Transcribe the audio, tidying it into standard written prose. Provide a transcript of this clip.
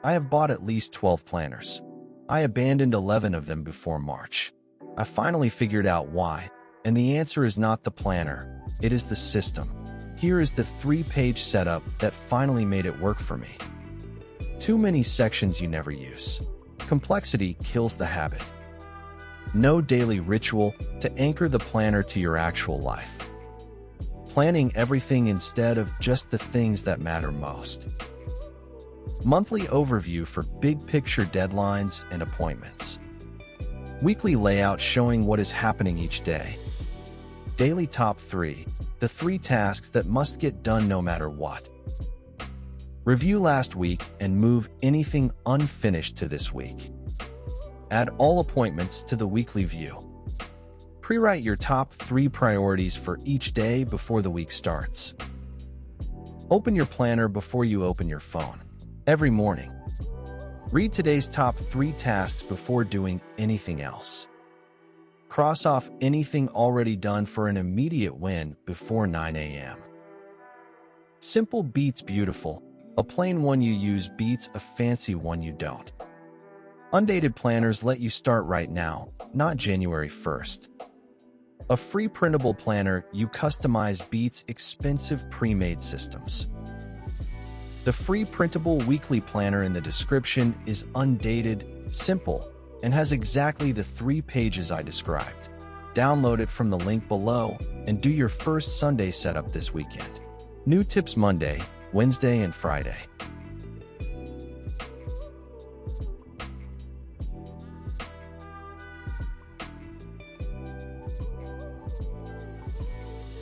I have bought at least 12 planners. I abandoned 11 of them before March. I finally figured out why, and the answer is not the planner, it is the system. Here is the 3-page setup that finally made it work for me. Too many sections you never use. Complexity kills the habit. No daily ritual to anchor the planner to your actual life. Planning everything instead of just the things that matter most. Monthly overview for big picture deadlines and appointments. Weekly layout showing what is happening each day. Daily top 3, the 3 tasks that must get done no matter what. Review last week and move anything unfinished to this week. Add all appointments to the weekly view. Pre-write your top 3 priorities for each day before the week starts. Open your planner before you open your phone. Every morning. Read today's top 3 tasks before doing anything else. Cross off anything already done for an immediate win before 9 a.m. Simple beats beautiful. A plain one you use beats a fancy one you don't. Undated planners let you start right now, not January 1st. A free printable planner you customize beats expensive pre-made systems. The free printable weekly planner in the description is undated, simple, and has exactly the 3 pages I described. Download it from the link below and do your first Sunday setup this weekend. New tips Monday, Wednesday, and Friday.